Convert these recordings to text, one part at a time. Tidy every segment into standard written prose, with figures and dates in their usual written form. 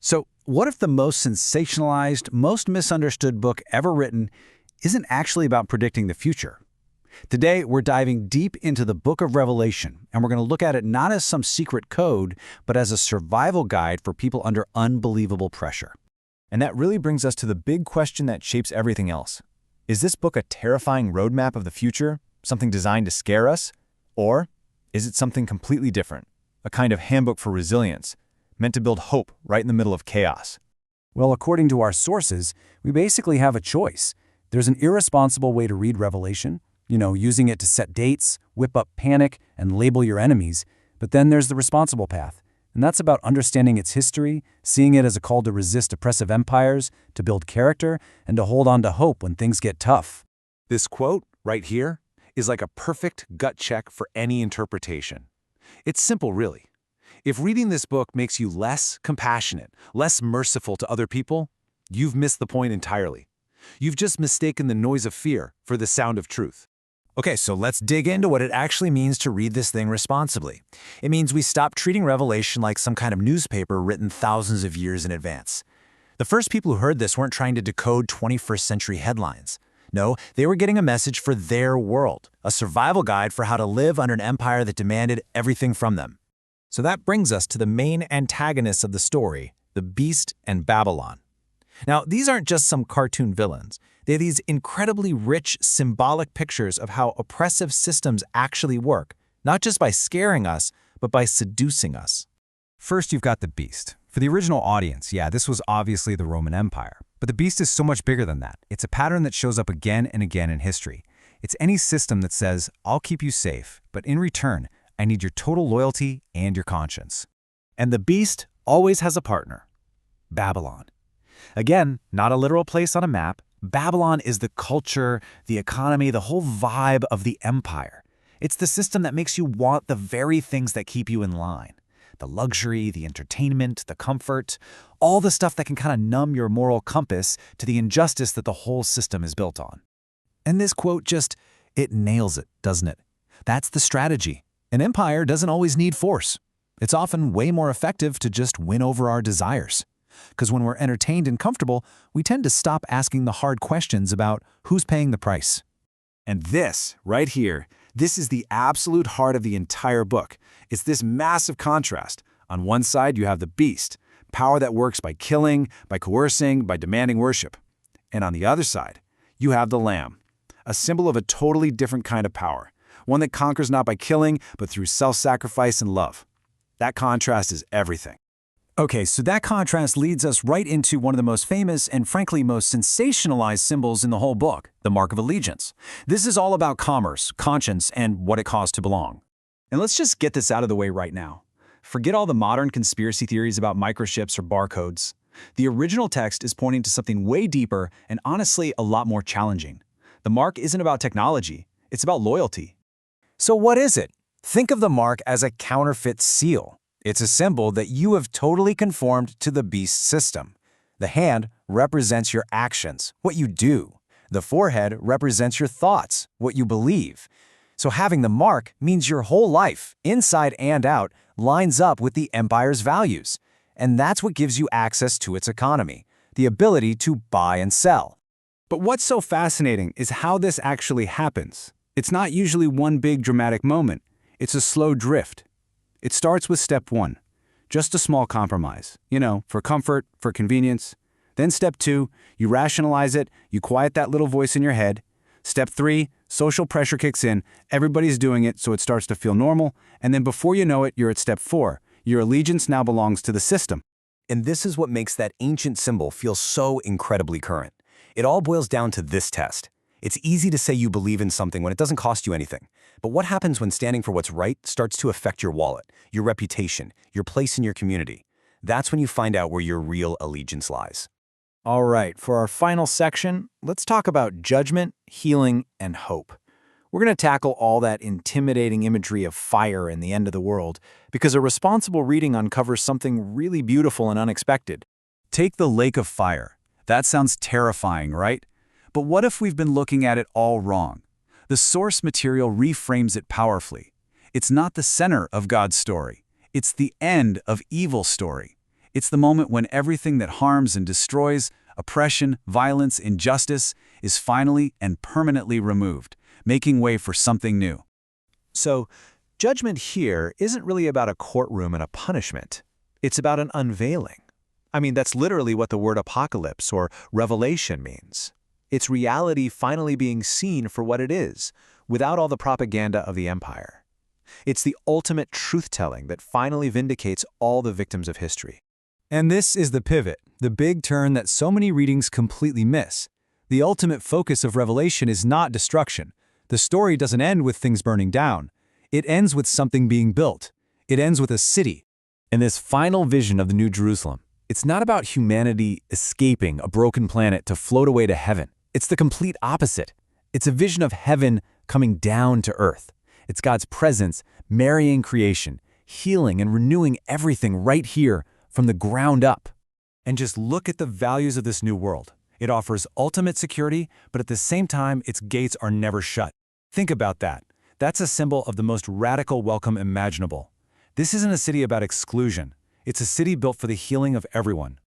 So, what if the most sensationalized, most misunderstood book ever written isn't actually about predicting the future? Today, we're diving deep into the Book of Revelation, and we're going to look at it not as some secret code, but as a survival guide for people under unbelievable pressure. And that really brings us to the big question that shapes everything else. Is this book a terrifying roadmap of the future, something designed to scare us? Or is it something completely different, a kind of handbook for resilience, meant to build hope right in the middle of chaos? Well, according to our sources, we basically have a choice. There's an irresponsible way to read Revelation, using it to set dates, whip up panic, and label your enemies. But then there's the responsible path, and that's about understanding its history, seeing it as a call to resist oppressive empires, to build character, and to hold on to hope when things get tough. This quote, right here, is like a perfect gut check for any interpretation. It's simple, really. If reading this book makes you less compassionate, less merciful to other people, you've missed the point entirely. You've just mistaken the noise of fear for the sound of truth. Okay, so let's dig into what it actually means to read this thing responsibly. It means we stop treating Revelation like some kind of newspaper written thousands of years in advance. The first people who heard this weren't trying to decode 21st century headlines. No, they were getting a message for their world, a survival guide for how to live under an empire that demanded everything from them. So that brings us to the main antagonists of the story, the Beast and Babylon. Now, these aren't just some cartoon villains. They're these incredibly rich, symbolic pictures of how oppressive systems actually work, not just by scaring us, but by seducing us. First, you've got the Beast. For the original audience, this was obviously the Roman Empire. But the Beast is so much bigger than that. It's a pattern that shows up again and again in history. It's any system that says, I'll keep you safe, but in return, I need your total loyalty and your conscience. And the Beast always has a partner, Babylon. Again, not a literal place on a map. Babylon is the culture, the economy, the whole vibe of the empire. It's the system that makes you want the very things that keep you in line. The luxury, the entertainment, the comfort, all the stuff that can kind of numb your moral compass to the injustice that the whole system is built on. And this quote it nails it, doesn't it? That's the strategy. An empire doesn't always need force. It's often way more effective to just win over our desires. Because when we're entertained and comfortable, we tend to stop asking the hard questions about who's paying the price. And this, right here, this is the absolute heart of the entire book. It's this massive contrast. On one side, you have the Beast, power that works by killing, by coercing, by demanding worship. And on the other side, you have the Lamb, a symbol of a totally different kind of power, one that conquers not by killing, but through self-sacrifice and love. That contrast is everything. Okay, so that contrast leads us right into one of the most famous and frankly most sensationalized symbols in the whole book, the Mark of Allegiance. This is all about commerce, conscience, and what it costs to belong. And let's just get this out of the way right now. Forget all the modern conspiracy theories about microchips or barcodes. The original text is pointing to something way deeper and honestly a lot more challenging. The mark isn't about technology, it's about loyalty. So what is it? Think of the mark as a counterfeit seal. It's a symbol that you have totally conformed to the Beast system. The hand represents your actions, what you do. The forehead represents your thoughts, what you believe. So having the mark means your whole life, inside and out, lines up with the empire's values. And that's what gives you access to its economy, the ability to buy and sell. But what's so fascinating is how this actually happens. It's not usually one big dramatic moment. It's a slow drift. It starts with step 1, just a small compromise, for comfort, for convenience. Then step 2, you rationalize it, you quiet that little voice in your head. Step 3, social pressure kicks in, everybody's doing it, so it starts to feel normal, and then before you know it, you're at step 4. Your allegiance now belongs to the system. And this is what makes that ancient symbol feel so incredibly current. It all boils down to this test. It's easy to say you believe in something when it doesn't cost you anything. But what happens when standing for what's right starts to affect your wallet, your reputation, your place in your community? That's when you find out where your real allegiance lies. All right, for our final section, let's talk about judgment, healing, and hope. We're going to tackle all that intimidating imagery of fire and the end of the world, because a responsible reading uncovers something really beautiful and unexpected. Take the lake of fire. That sounds terrifying, right? But what if we've been looking at it all wrong? The source material reframes it powerfully. It's not the center of God's story. It's the end of evil's story. It's the moment when everything that harms and destroys, oppression, violence, injustice, is finally and permanently removed, making way for something new. So, judgment here isn't really about a courtroom and a punishment. It's about an unveiling. I mean, that's literally what the word apocalypse or revelation means. It's reality finally being seen for what it is, without all the propaganda of the empire. It's the ultimate truth-telling that finally vindicates all the victims of history. And this is the pivot, the big turn that so many readings completely miss. The ultimate focus of Revelation is not destruction. The story doesn't end with things burning down. It ends with something being built. It ends with a city. In this final vision of the New Jerusalem, it's not about humanity escaping a broken planet to float away to heaven. It's the complete opposite. It's a vision of heaven coming down to earth. It's God's presence marrying creation, healing and renewing everything right here from the ground up. And just look at the values of this new world. It offers ultimate security, but at the same time, its gates are never shut. Think about that. That's a symbol of the most radical welcome imaginable. This isn't a city about exclusion. It's a city built for the healing of everyone.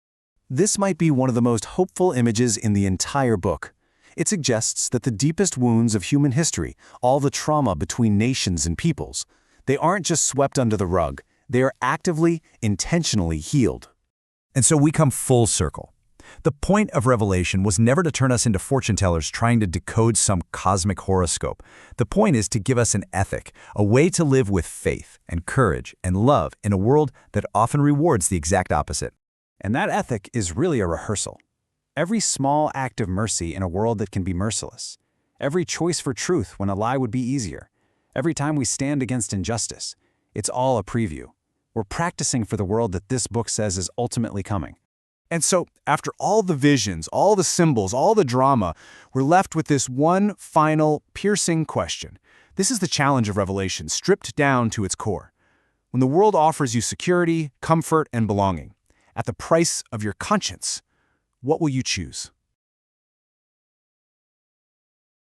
This might be one of the most hopeful images in the entire book. It suggests that the deepest wounds of human history, all the trauma between nations and peoples, they aren't just swept under the rug. They are actively, intentionally healed. And so we come full circle. The point of Revelation was never to turn us into fortune tellers trying to decode some cosmic horoscope. The point is to give us an ethic, a way to live with faith and courage and love in a world that often rewards the exact opposite. And that ethic is really a rehearsal. Every small act of mercy in a world that can be merciless. Every choice for truth when a lie would be easier. Every time we stand against injustice. It's all a preview. We're practicing for the world that this book says is ultimately coming. And so, after all the visions, all the symbols, all the drama, we're left with this one final, piercing question. This is the challenge of Revelation, stripped down to its core. When the world offers you security, comfort, and belonging, at the price of your conscience, what will you choose?